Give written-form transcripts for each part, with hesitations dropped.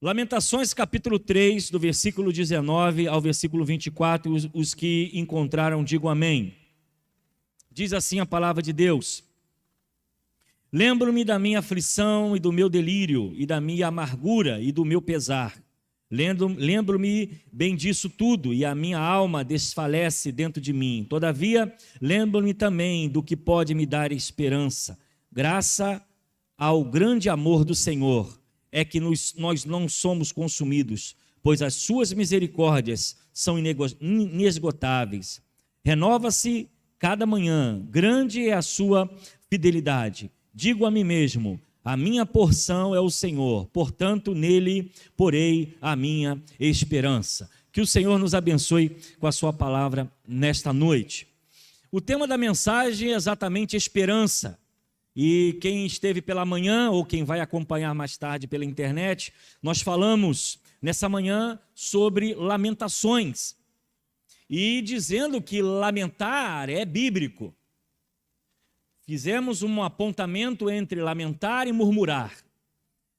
Lamentações capítulo 3, do versículo 19 ao versículo 24, os que encontraram, digam amém. Diz assim a palavra de Deus: Lembro-me da minha aflição e do meu delírio, e da minha amargura e do meu pesar. Lembro-me bem disso tudo, e a minha alma desfalece dentro de mim. Todavia, lembro-me também do que pode me dar esperança. Graça ao grande amor do Senhor é que nós não somos consumidos, pois as suas misericórdias são inesgotáveis. Renova-se cada manhã, grande é a sua fidelidade. Digo a mim mesmo, a minha porção é o Senhor, portanto nele porei a minha esperança. Que o Senhor nos abençoe com a sua palavra nesta noite. O tema da mensagem é exatamente esperança. E quem esteve pela manhã, ou quem vai acompanhar mais tarde pela internet, nós falamos nessa manhã sobre lamentações. E dizendo que lamentar é bíblico. Fizemos um apontamento entre lamentar e murmurar.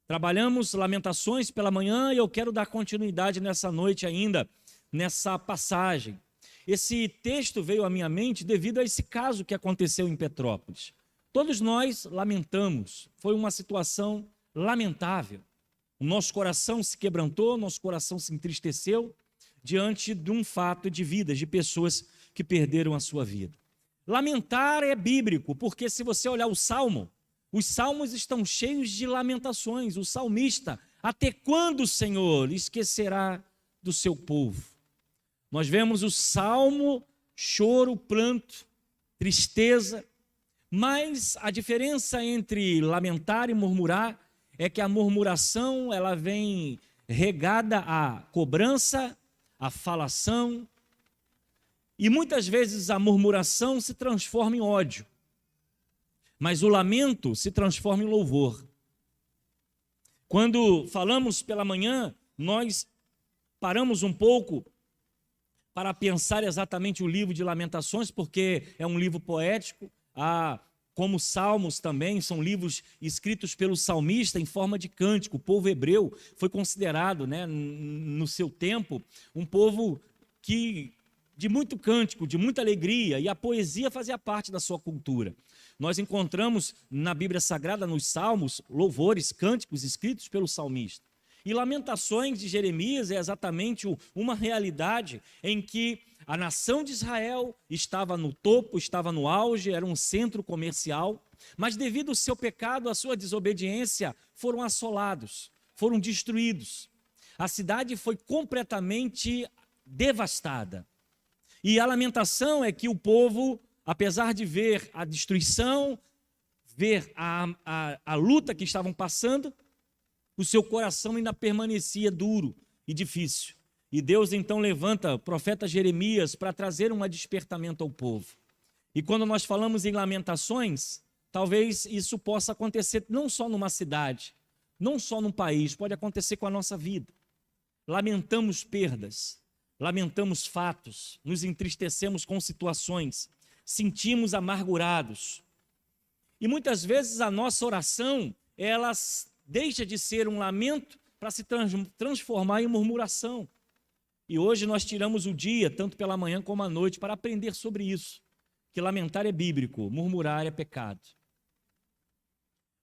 Trabalhamos lamentações pela manhã e eu quero dar continuidade nessa noite ainda, nessa passagem. Esse texto veio à minha mente devido a esse caso que aconteceu em Petrópolis. Todos nós lamentamos, foi uma situação lamentável. O nosso coração se quebrantou, nosso coração se entristeceu diante de um fato de vidas, de pessoas que perderam a sua vida. Lamentar é bíblico, porque se você olhar o Salmo, os salmos estão cheios de lamentações. O salmista, até quando o Senhor esquecerá do seu povo? Nós vemos o salmo, choro, pranto, tristeza. Mas a diferença entre lamentar e murmurar é que a murmuração ela vem regada à cobrança, à falação, e muitas vezes a murmuração se transforma em ódio, mas o lamento se transforma em louvor. Quando falamos pela manhã, nós paramos um pouco para pensar exatamente o livro de Lamentações, porque é um livro poético. Como salmos também, são livros escritos pelo salmista em forma de cântico. O povo hebreu foi considerado, no seu tempo, um povo de muito cântico, de muita alegria, e a poesia fazia parte da sua cultura. Nós encontramos na Bíblia Sagrada, nos salmos, louvores, cânticos escritos pelo salmista. E Lamentações de Jeremias é exatamente uma realidade em que a nação de Israel estava no topo, estava no auge, era um centro comercial, mas devido ao seu pecado, à sua desobediência, foram assolados, foram destruídos. A cidade foi completamente devastada. E a lamentação é que o povo, apesar de ver a destruição, ver a luta que estavam passando, o seu coração ainda permanecia duro e difícil. E Deus então levanta o profeta Jeremias para trazer um despertamento ao povo. E quando nós falamos em lamentações, talvez isso possa acontecer não só numa cidade, não só num país, pode acontecer com a nossa vida. Lamentamos perdas, lamentamos fatos, nos entristecemos com situações, sentimos amargurados. E muitas vezes a nossa oração, ela deixa de ser um lamento para se transformar em murmuração. E hoje nós tiramos o dia, tanto pela manhã como à noite, para aprender sobre isso. Que lamentar é bíblico, murmurar é pecado.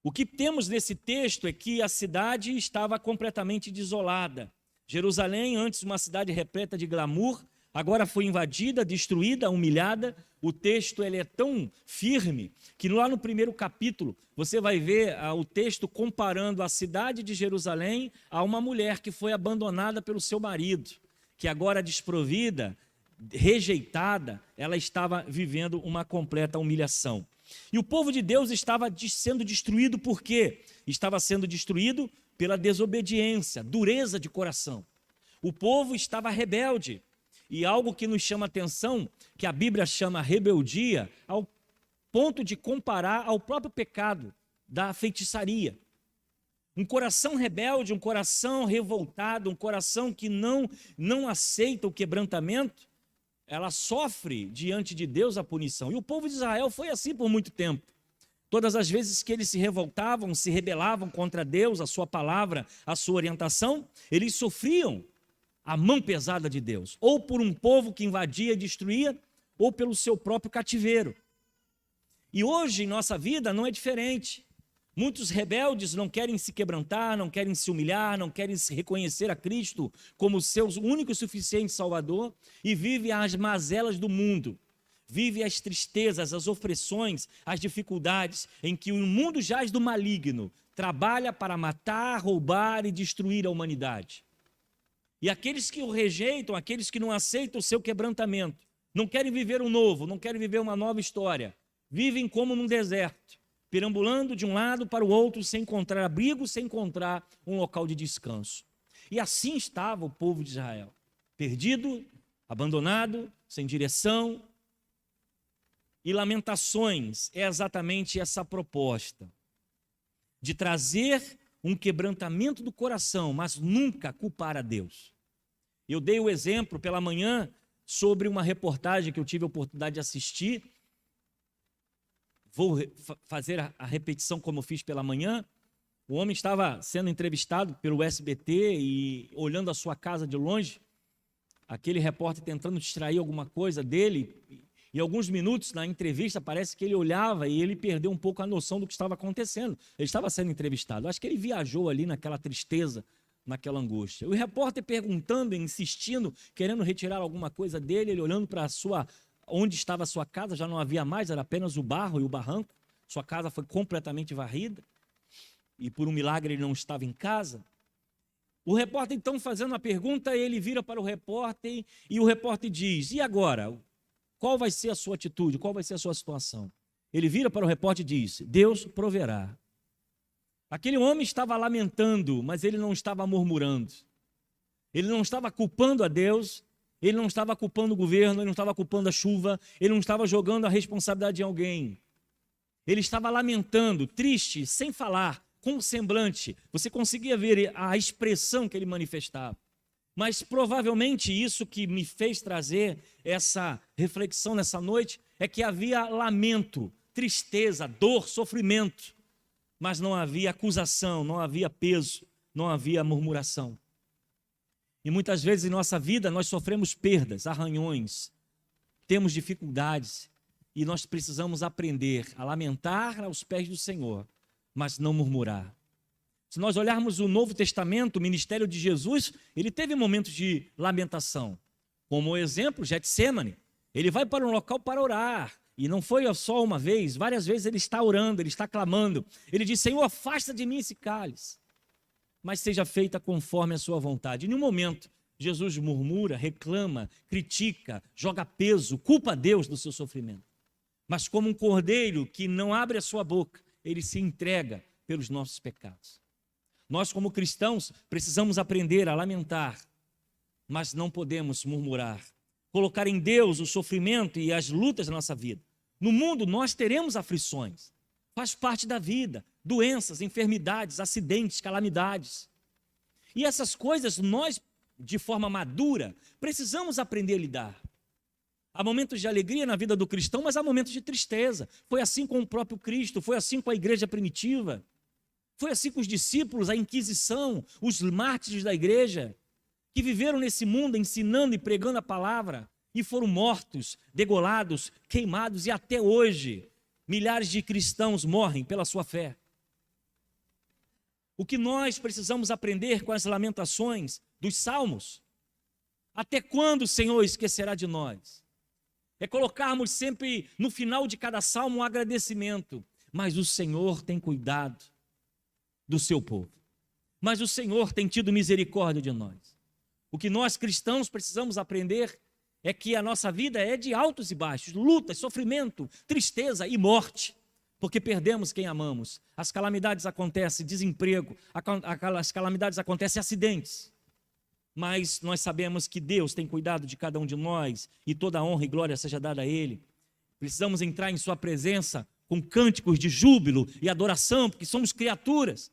O que temos nesse texto é que a cidade estava completamente desolada. Jerusalém, antes uma cidade repleta de glamour, agora foi invadida, destruída, humilhada. O texto ele é tão firme que lá no primeiro capítulo você vai ver o texto comparando a cidade de Jerusalém a uma mulher que foi abandonada pelo seu marido, que agora desprovida, rejeitada, ela estava vivendo uma completa humilhação. E o povo de Deus estava sendo destruído por quê? Estava sendo destruído pela desobediência, dureza de coração. O povo estava rebelde. E algo que nos chama a atenção, que a Bíblia chama rebeldia, ao ponto de comparar ao próprio pecado da feitiçaria. Um coração rebelde, um coração revoltado, um coração que não aceita o quebrantamento, ela sofre diante de Deus a punição. E o povo de Israel foi assim por muito tempo. Todas as vezes que eles se revoltavam, se rebelavam contra Deus, a sua palavra, a sua orientação, eles sofriam a mão pesada de Deus, ou por um povo que invadia e destruía, ou pelo seu próprio cativeiro. E hoje, em nossa vida, não é diferente. Muitos rebeldes não querem se quebrantar, não querem se humilhar, não querem se reconhecer a Cristo como seu único e suficiente Salvador, e vivem as mazelas do mundo. Vive as tristezas, as opressões, as dificuldades em que o mundo jaz do maligno, trabalha para matar, roubar e destruir a humanidade. E aqueles que o rejeitam, aqueles que não aceitam o seu quebrantamento, não querem viver um novo, não querem viver uma nova história, vivem como num deserto, perambulando de um lado para o outro, sem encontrar abrigo, sem encontrar um local de descanso. E assim estava o povo de Israel, perdido, abandonado, sem direção. E Lamentações é exatamente essa proposta, de trazer um quebrantamento do coração, mas nunca culpar a Deus. Eu dei o exemplo pela manhã sobre uma reportagem que eu tive a oportunidade de assistir. Vou fazer a repetição como eu fiz pela manhã. O homem estava sendo entrevistado pelo SBT e olhando a sua casa de longe, aquele repórter tentando distrair alguma coisa dele. E alguns minutos na entrevista parece que ele olhava e ele perdeu um pouco a noção do que estava acontecendo. Ele estava sendo entrevistado. Acho que ele viajou ali naquela tristeza, naquela angústia. O repórter perguntando, insistindo, querendo retirar alguma coisa dele, ele olhando para onde estava a sua casa, já não havia mais, era apenas o barro e o barranco. Sua casa foi completamente varrida e por um milagre ele não estava em casa. O repórter então fazendo a pergunta, ele vira para o repórter e o repórter diz: e agora? Qual vai ser a sua atitude? Qual vai ser a sua situação? Ele vira para o repórter e diz: Deus proverá. Aquele homem estava lamentando, mas ele não estava murmurando. Ele não estava culpando a Deus, ele não estava culpando o governo, ele não estava culpando a chuva, ele não estava jogando a responsabilidade em alguém. Ele estava lamentando, triste, sem falar, com um semblante. Você conseguia ver a expressão que ele manifestava. Mas provavelmente isso que me fez trazer essa reflexão nessa noite é que havia lamento, tristeza, dor, sofrimento, mas não havia acusação, não havia peso, não havia murmuração. E muitas vezes em nossa vida nós sofremos perdas, arranhões, temos dificuldades e nós precisamos aprender a lamentar aos pés do Senhor, mas não murmurar. Se nós olharmos o Novo Testamento, o ministério de Jesus, ele teve momentos de lamentação. Como exemplo, Getsêmani. Ele vai para um local para orar. E não foi só uma vez, várias vezes ele está orando, ele está clamando. Ele diz: Senhor, afasta de mim esse cálice, mas seja feita conforme a sua vontade. Em nenhum momento Jesus murmura, reclama, critica, joga peso, culpa a Deus do seu sofrimento. Mas como um cordeiro que não abre a sua boca, ele se entrega pelos nossos pecados. Nós, como cristãos, precisamos aprender a lamentar, mas não podemos murmurar. Colocar em Deus o sofrimento e as lutas da nossa vida. No mundo, nós teremos aflições. Faz parte da vida. Doenças, enfermidades, acidentes, calamidades. E essas coisas, nós, de forma madura, precisamos aprender a lidar. Há momentos de alegria na vida do cristão, mas há momentos de tristeza. Foi assim com o próprio Cristo, foi assim com a igreja primitiva. Foi assim com os discípulos, a Inquisição, os mártires da igreja, que viveram nesse mundo ensinando e pregando a palavra, e foram mortos, degolados, queimados, e até hoje milhares de cristãos morrem pela sua fé. O que nós precisamos aprender com as lamentações dos salmos? Até quando o Senhor esquecerá de nós? É colocarmos sempre no final de cada salmo um agradecimento, mas o Senhor tem cuidado do seu povo. Mas o Senhor tem tido misericórdia de nós. O que nós cristãos precisamos aprender é que a nossa vida é de altos e baixos, lutas, sofrimento, tristeza e morte, porque perdemos quem amamos. As calamidades acontecem, desemprego, as calamidades acontecem, acidentes. Mas nós sabemos que Deus tem cuidado de cada um de nós e toda a honra e glória seja dada a Ele. Precisamos entrar em sua presença com cânticos de júbilo e adoração, porque somos criaturas.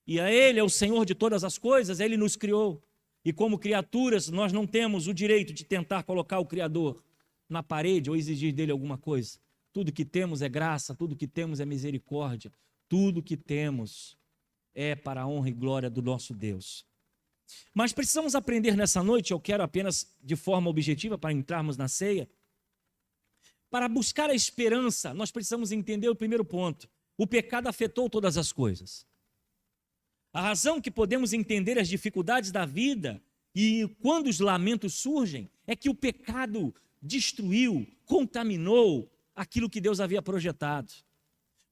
E a Ele é o Senhor de todas as coisas, Ele nos criou. E como criaturas, nós não temos o direito de tentar colocar o Criador na parede ou exigir dele alguma coisa. tudo que temos é graça, tudo que temos é misericórdia, tudo que temos é para a honra e glória do nosso Deus. Mas precisamos aprender nessa noite, eu quero apenas de forma objetiva para entrarmos na ceia, para buscar a esperança, nós precisamos entender o primeiro ponto. O pecado afetou todas as coisas. A razão que podemos entender as dificuldades da vida e quando os lamentos surgem é que o pecado destruiu, contaminou aquilo que Deus havia projetado.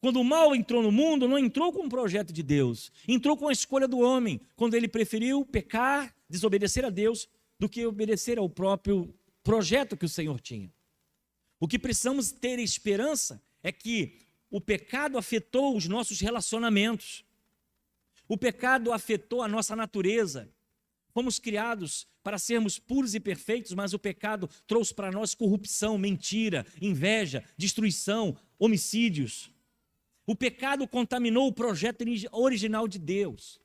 Quando o mal entrou no mundo, não entrou com o projeto de Deus, entrou com a escolha do homem, quando ele preferiu pecar, desobedecer a Deus, do que obedecer ao próprio projeto que o Senhor tinha. O que precisamos ter esperança é que o pecado afetou os nossos relacionamentos, o pecado afetou a nossa natureza. Fomos criados para sermos puros e perfeitos, mas o pecado trouxe para nós corrupção, mentira, inveja, destruição, homicídios. O pecado contaminou o projeto original de Deus.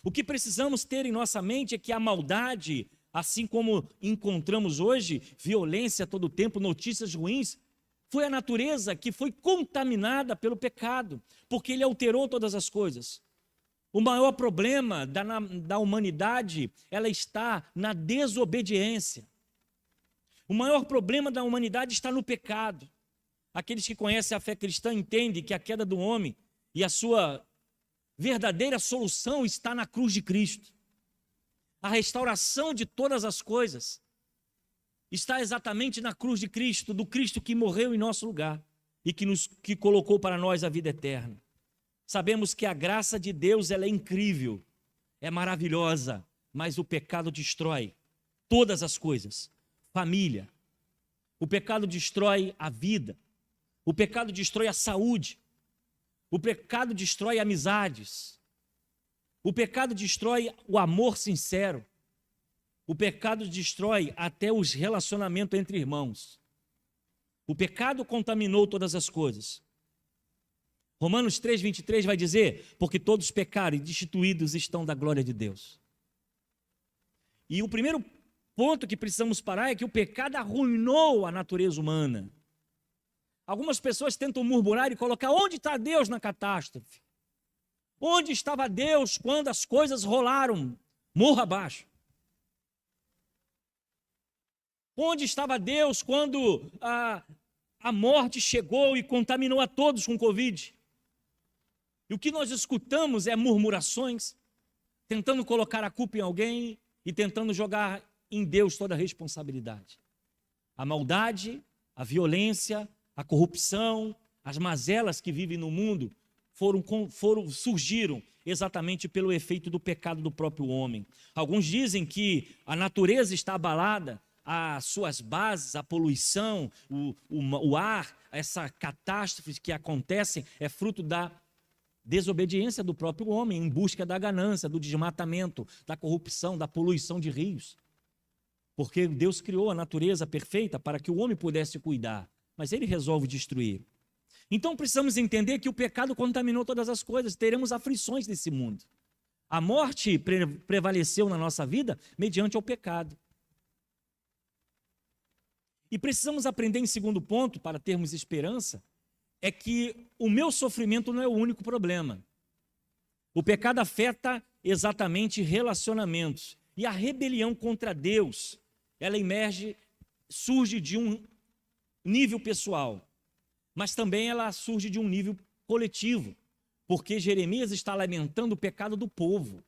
O que precisamos ter em nossa mente é que a maldade, assim como encontramos hoje, violência a todo tempo, notícias ruins, foi a natureza que foi contaminada pelo pecado, porque ele alterou todas as coisas. O maior problema da humanidade, ela está na desobediência. O maior problema da humanidade está no pecado. Aqueles que conhecem a fé cristã entendem que a queda do homem e a sua verdadeira solução está na cruz de Cristo. A restauração de todas as coisas está exatamente na cruz de Cristo, do Cristo que morreu em nosso lugar e que colocou para nós a vida eterna. Sabemos que a graça de Deus ela é incrível, é maravilhosa, mas o pecado destrói todas as coisas. Família, o pecado destrói a vida, o pecado destrói a saúde, o pecado destrói amizades, o pecado destrói o amor sincero, o pecado destrói até os relacionamentos entre irmãos. O pecado contaminou todas as coisas. Romanos 3:23 vai dizer, porque todos pecaram e destituídos estão da glória de Deus. E o primeiro ponto que precisamos parar é que o pecado arruinou a natureza humana. Algumas pessoas tentam murmurar e colocar, onde está Deus na catástrofe? Onde estava Deus quando as coisas rolaram morro abaixo? Onde estava Deus quando a morte chegou e contaminou a todos com Covid? E o que nós escutamos é murmurações, tentando colocar a culpa em alguém e tentando jogar em Deus toda a responsabilidade. A maldade, a violência, a corrupção, as mazelas que vivem no mundo surgiram exatamente pelo efeito do pecado do próprio homem. Alguns dizem que a natureza está abalada, as suas bases, a poluição, o ar, essa catástrofe que acontecem é fruto da desobediência do próprio homem em busca da ganância, do desmatamento, da corrupção, da poluição de rios. Porque Deus criou a natureza perfeita para que o homem pudesse cuidar, mas ele resolve destruir. Então precisamos entender que o pecado contaminou todas as coisas, teremos aflições nesse mundo. A morte prevaleceu na nossa vida mediante o pecado. E precisamos aprender em segundo ponto, para termos esperança, é que o meu sofrimento não é o único problema. O pecado afeta exatamente relacionamentos. E a rebelião contra Deus, ela surge de um nível pessoal, mas também ela surge de um nível coletivo, porque Jeremias está lamentando o pecado do povo.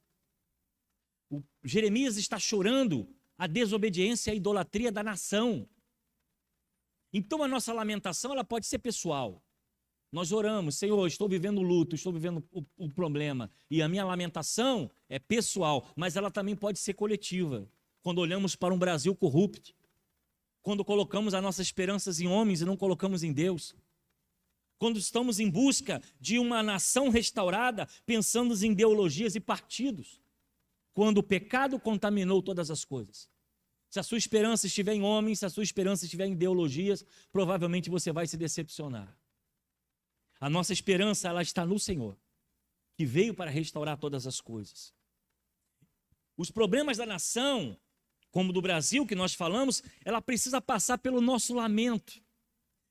Jeremias está chorando a desobediência e a idolatria da nação. Então a nossa lamentação ela pode ser pessoal. Nós oramos, Senhor, estou vivendo luto, estou vivendo o problema, e a minha lamentação é pessoal, mas ela também pode ser coletiva. Quando olhamos para um Brasil corrupto, quando colocamos as nossas esperanças em homens e não colocamos em Deus, quando estamos em busca de uma nação restaurada, pensando em ideologias e partidos, quando o pecado contaminou todas as coisas. Se a sua esperança estiver em homens, se a sua esperança estiver em ideologias, provavelmente você vai se decepcionar. A nossa esperança ela está no Senhor, que veio para restaurar todas as coisas. Os problemas da nação, como do Brasil que nós falamos, ela precisa passar pelo nosso lamento.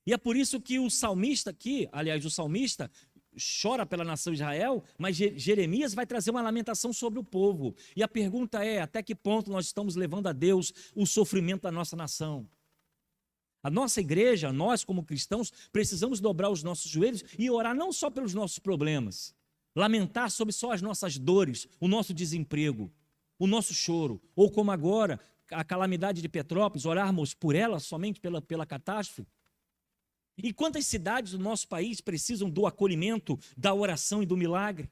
E é por isso que o salmista aqui, aliás, o salmista chora pela nação de Israel, mas Jeremias vai trazer uma lamentação sobre o povo. E a pergunta é, até que ponto nós estamos levando a Deus o sofrimento da nossa nação? A nossa igreja, nós como cristãos, precisamos dobrar os nossos joelhos e orar não só pelos nossos problemas, lamentar sobre só as nossas dores, o nosso desemprego, o nosso choro, ou como agora, a calamidade de Petrópolis, orarmos por ela, somente pela catástrofe. E quantas cidades do nosso país precisam do acolhimento, da oração e do milagre?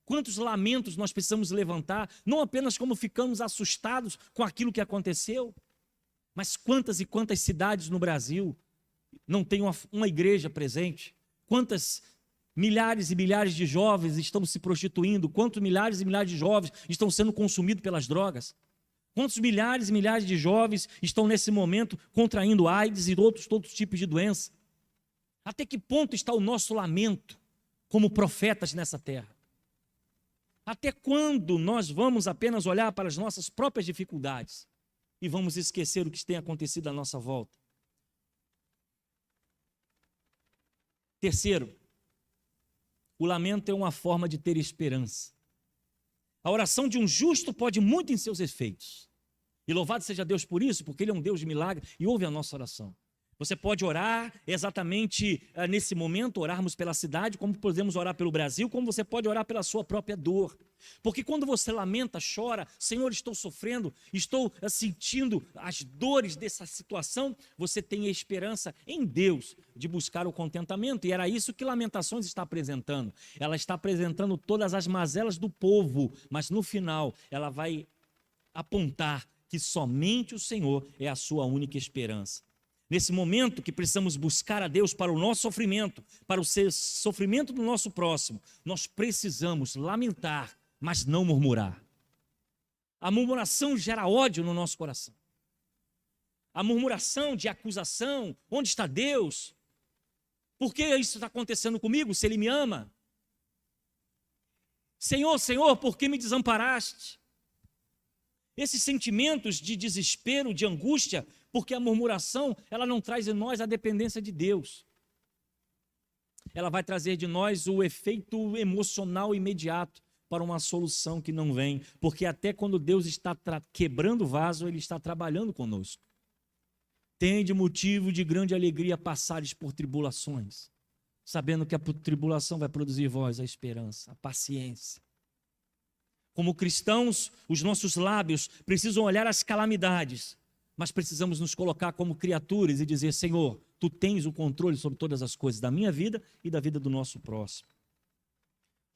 Quantos lamentos nós precisamos levantar, não apenas como ficamos assustados com aquilo que aconteceu, mas quantas e quantas cidades no Brasil não têm uma igreja presente? Quantas milhares e milhares de jovens estão se prostituindo? Quantos milhares e milhares de jovens estão sendo consumidos pelas drogas? Quantos milhares e milhares de jovens estão nesse momento contraindo AIDS e outros tipos de doença? Até que ponto está o nosso lamento como profetas nessa terra? Até quando nós vamos apenas olhar para as nossas próprias dificuldades e vamos esquecer o que tem acontecido à nossa volta? Terceiro, o lamento é uma forma de ter esperança. A oração de um justo pode muito em seus efeitos. E louvado seja Deus por isso, porque Ele é um Deus de milagre e ouve a nossa oração. Você pode orar exatamente nesse momento, orarmos pela cidade, como podemos orar pelo Brasil, como você pode orar pela sua própria dor. Porque quando você lamenta, chora, Senhor, estou sofrendo, estou sentindo as dores dessa situação, você tem a esperança em Deus de buscar o contentamento. E era isso que Lamentações está apresentando. Ela está apresentando todas as mazelas do povo, mas no final ela vai apontar que somente o Senhor é a sua única esperança. Nesse momento que precisamos buscar a Deus para o nosso sofrimento, para o sofrimento do nosso próximo, nós precisamos lamentar, mas não murmurar. A murmuração gera ódio no nosso coração. A murmuração de acusação, onde está Deus? Por que isso está acontecendo comigo, se Ele me ama? Senhor, Senhor, por que me desamparaste? Esses sentimentos de desespero, de angústia, porque a murmuração, ela não traz em nós a dependência de Deus. Ela vai trazer de nós o efeito emocional imediato para uma solução que não vem, porque até quando Deus está quebrando o vaso, Ele está trabalhando conosco. Tende motivo de grande alegria passares por tribulações, sabendo que a tribulação vai produzir em vós a esperança, a paciência. Como cristãos, os nossos lábios precisam olhar as calamidades, mas precisamos nos colocar como criaturas e dizer, Senhor, Tu tens o controle sobre todas as coisas da minha vida e da vida do nosso próximo.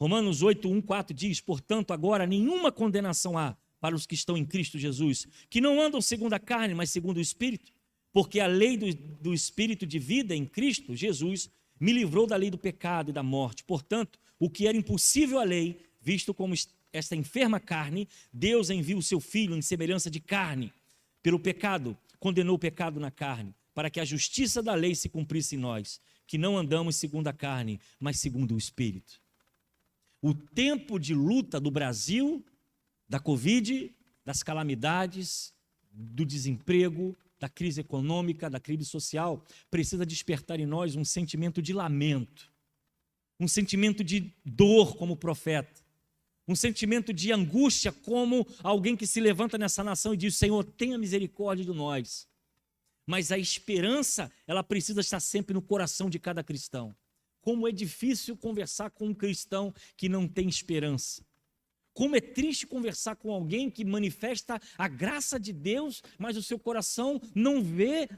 Romanos 8, 1, 4 diz, portanto, agora nenhuma condenação há para os que estão em Cristo Jesus, que não andam segundo a carne, mas segundo o Espírito, porque a lei do Espírito de vida em Cristo Jesus me livrou da lei do pecado e da morte. Portanto, o que era impossível à lei, visto como esta enferma carne, Deus enviou o seu Filho em semelhança de carne. Pelo pecado, condenou o pecado na carne, para que a justiça da lei se cumprisse em nós, que não andamos segundo a carne, mas segundo o Espírito. O tempo de luta do Brasil, da Covid, das calamidades, do desemprego, da crise econômica, da crise social, precisa despertar em nós um sentimento de lamento, um sentimento de dor como profeta, um sentimento de angústia como alguém que se levanta nessa nação e diz, Senhor, tenha misericórdia de nós. Mas a esperança, ela precisa estar sempre no coração de cada cristão. Como é difícil conversar com um cristão que não tem esperança. Como é triste conversar com alguém que manifesta a graça de Deus, mas o seu coração não vê,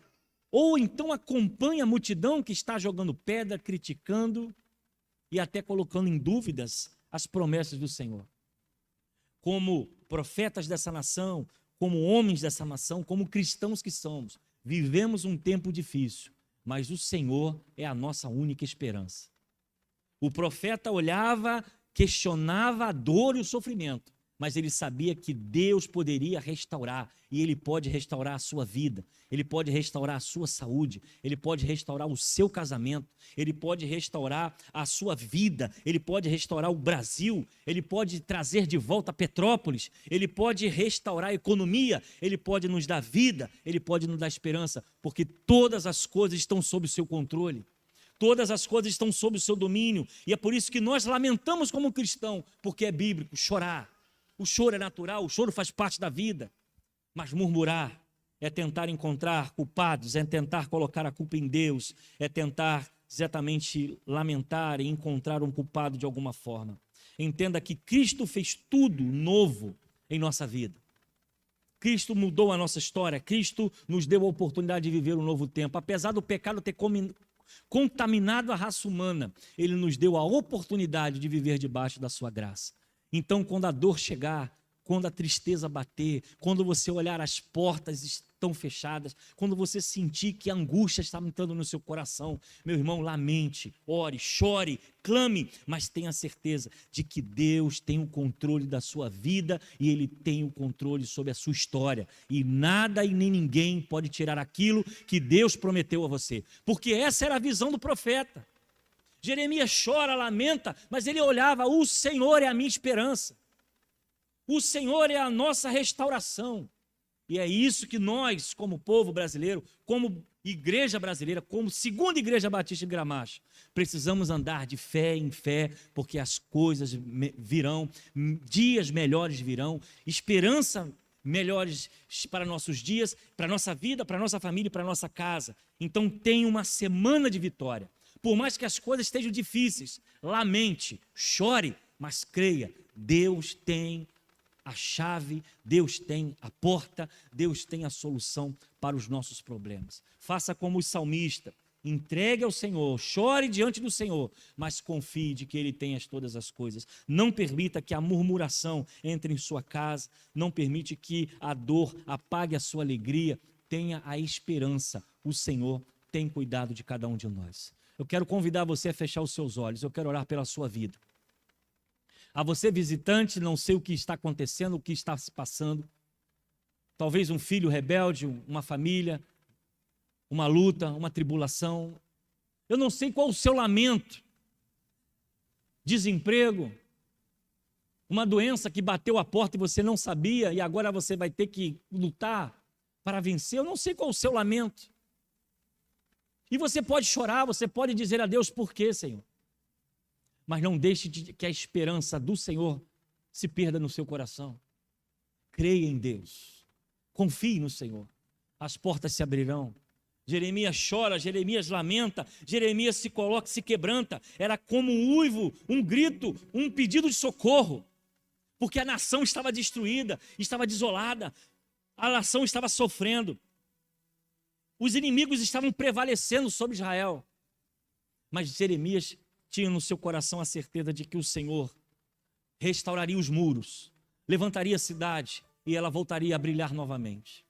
ou então acompanha a multidão que está jogando pedra, criticando e até colocando em dúvidas as promessas do Senhor. Como profetas dessa nação, como homens dessa nação, como cristãos que somos, vivemos um tempo difícil, mas o Senhor é a nossa única esperança. O profeta olhava, questionava a dor e o sofrimento, mas ele sabia que Deus poderia restaurar, e Ele pode restaurar a sua vida, Ele pode restaurar a sua saúde, Ele pode restaurar o seu casamento, Ele pode restaurar a sua vida, Ele pode restaurar o Brasil, Ele pode trazer de volta Petrópolis, Ele pode restaurar a economia, Ele pode nos dar vida, Ele pode nos dar esperança, porque todas as coisas estão sob o seu controle. Todas as coisas estão sob o seu domínio, e é por isso que nós lamentamos como cristão, porque é bíblico chorar. O choro é natural, o choro faz parte da vida, mas murmurar é tentar encontrar culpados, é tentar colocar a culpa em Deus, é tentar exatamente lamentar e encontrar um culpado de alguma forma. Entenda que Cristo fez tudo novo em nossa vida. Cristo mudou a nossa história, Cristo nos deu a oportunidade de viver um novo tempo. Apesar do pecado ter contaminado a raça humana, Ele nos deu a oportunidade de viver debaixo da sua graça. Então, quando a dor chegar, quando a tristeza bater, quando você olhar as portas estão fechadas, quando você sentir que a angústia está entrando no seu coração, meu irmão, lamente, ore, chore, clame, mas tenha certeza de que Deus tem o controle da sua vida e Ele tem o controle sobre a sua história. E nada e nem ninguém pode tirar aquilo que Deus prometeu a você, porque essa era a visão do profeta. Jeremias chora, lamenta, mas ele olhava: o Senhor é a minha esperança, o Senhor é a nossa restauração. E é isso que nós, como povo brasileiro, como igreja brasileira, como segunda igreja batista de Gramacho, precisamos andar de fé em fé, porque as coisas virão, dias melhores virão, esperança melhores para nossos dias, para nossa vida, para nossa família e para nossa casa. Então tenha uma semana de vitória. Por mais que as coisas estejam difíceis, lamente, chore, mas creia, Deus tem a chave, Deus tem a porta, Deus tem a solução para os nossos problemas. Faça como o salmista, entregue ao Senhor, chore diante do Senhor, mas confie de que Ele tem todas as coisas. Não permita que a murmuração entre em sua casa, não permite que a dor apague a sua alegria, tenha a esperança. O Senhor tem cuidado de cada um de nós. Eu quero convidar você a fechar os seus olhos, eu quero orar pela sua vida. A você visitante, não sei o que está acontecendo, o que está se passando. Talvez um filho rebelde, uma família, uma luta, uma tribulação. Eu não sei qual o seu lamento. Desemprego, uma doença que bateu a porta e você não sabia e agora você vai ter que lutar para vencer. Eu não sei qual o seu lamento. E você pode chorar, você pode dizer a Deus: por quê, Senhor? Mas não deixe que a esperança do Senhor se perda no seu coração. Creia em Deus, confie no Senhor, as portas se abrirão. Jeremias chora, Jeremias lamenta, Jeremias se coloca, se quebranta. Era como um uivo, um grito, um pedido de socorro, porque a nação estava destruída, estava desolada, a nação estava sofrendo. Os inimigos estavam prevalecendo sobre Israel, mas Jeremias tinha no seu coração a certeza de que o Senhor restauraria os muros, levantaria a cidade e ela voltaria a brilhar novamente.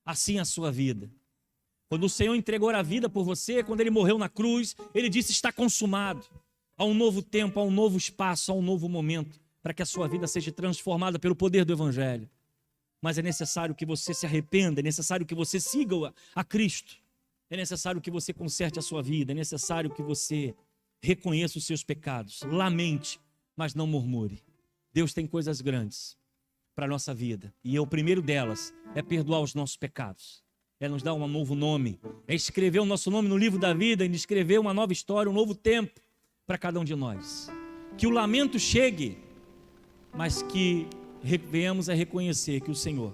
Assim a sua vida. Quando o Senhor entregou a vida por você, quando Ele morreu na cruz, Ele disse: está consumado. Há um novo tempo, há um novo espaço, há um novo momento para que a sua vida seja transformada pelo poder do Evangelho. Mas é necessário que você se arrependa, é necessário que você siga a Cristo, é necessário que você conserte a sua vida, é necessário que você reconheça os seus pecados, lamente, mas não murmure. Deus tem coisas grandes para a nossa vida, e o primeiro delas é perdoar os nossos pecados, é nos dar um novo nome, é escrever o nosso nome no livro da vida, e escrever uma nova história, um novo tempo para cada um de nós. Que o lamento chegue, mas que venhamos a reconhecer que o Senhor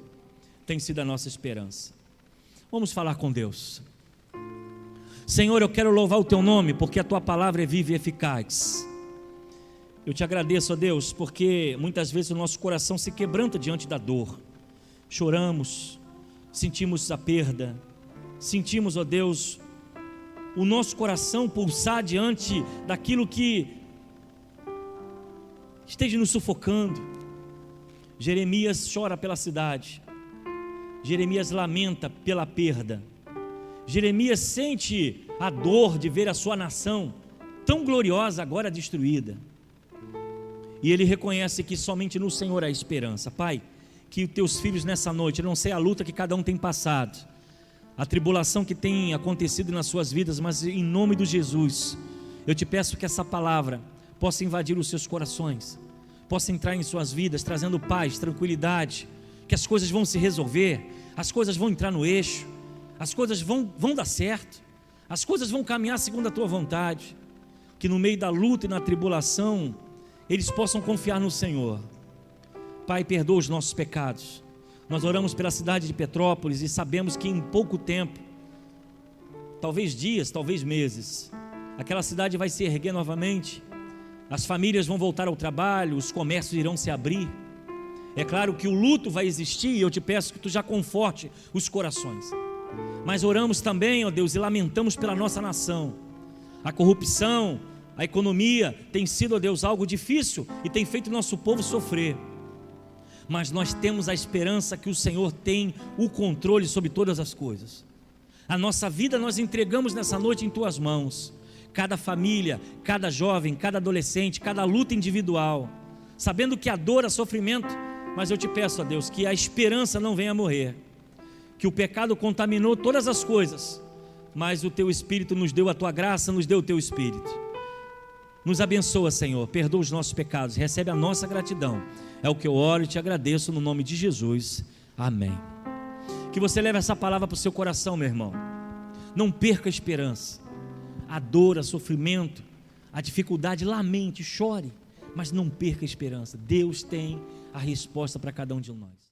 tem sido a nossa esperança. Vamos falar com Deus. Senhor, eu quero louvar o Teu nome, porque a Tua palavra é viva e eficaz. Eu Te agradeço, ó Deus, porque muitas vezes o nosso coração se quebranta diante da dor. Choramos, sentimos a perda, sentimos, ó Deus, o nosso coração pulsar diante daquilo que esteja nos sufocando. Jeremias chora pela cidade, Jeremias lamenta pela perda, Jeremias sente a dor de ver a sua nação tão gloriosa agora destruída. e ele reconhece que somente no Senhor há esperança. Pai, que os teus filhos nessa noite, eu não sei a luta que cada um tem passado, a tribulação que tem acontecido nas suas vidas, mas em nome de Jesus, eu te peço que essa palavra possa invadir os seus corações, possa entrar em suas vidas, trazendo paz, tranquilidade, que as coisas vão se resolver, as coisas vão entrar no eixo, as coisas vão dar certo, as coisas vão caminhar segundo a tua vontade, que no meio da luta e na tribulação, eles possam confiar no Senhor. Pai, perdoa os nossos pecados. Nós oramos pela cidade de Petrópolis e sabemos que em pouco tempo, talvez dias, talvez meses, aquela cidade vai se erguer novamente, as famílias vão voltar ao trabalho, os comércios irão se abrir. É claro que o luto vai existir e eu te peço que tu já conforte os corações. Mas oramos também, ó Deus, e lamentamos pela nossa nação. A corrupção, a economia tem sido, ó Deus, algo difícil e tem feito o nosso povo sofrer. Mas nós temos a esperança que o Senhor tem o controle sobre todas as coisas. A nossa vida nós entregamos nessa noite em tuas mãos. Cada família, cada jovem, cada adolescente, cada luta individual, sabendo que a dor, há sofrimento, mas eu te peço, ó Deus, que a esperança não venha a morrer, que o pecado contaminou todas as coisas, mas o teu Espírito nos deu a tua graça, nos deu o teu Espírito. Nos abençoa, Senhor, perdoa os nossos pecados, recebe a nossa gratidão. É o que eu oro e te agradeço no nome de Jesus, amém. Que você leve essa palavra para o seu coração, meu irmão. Não perca a esperança. A dor, o sofrimento, a dificuldade, lamente, chore, mas não perca a esperança. Deus tem a resposta para cada um de nós.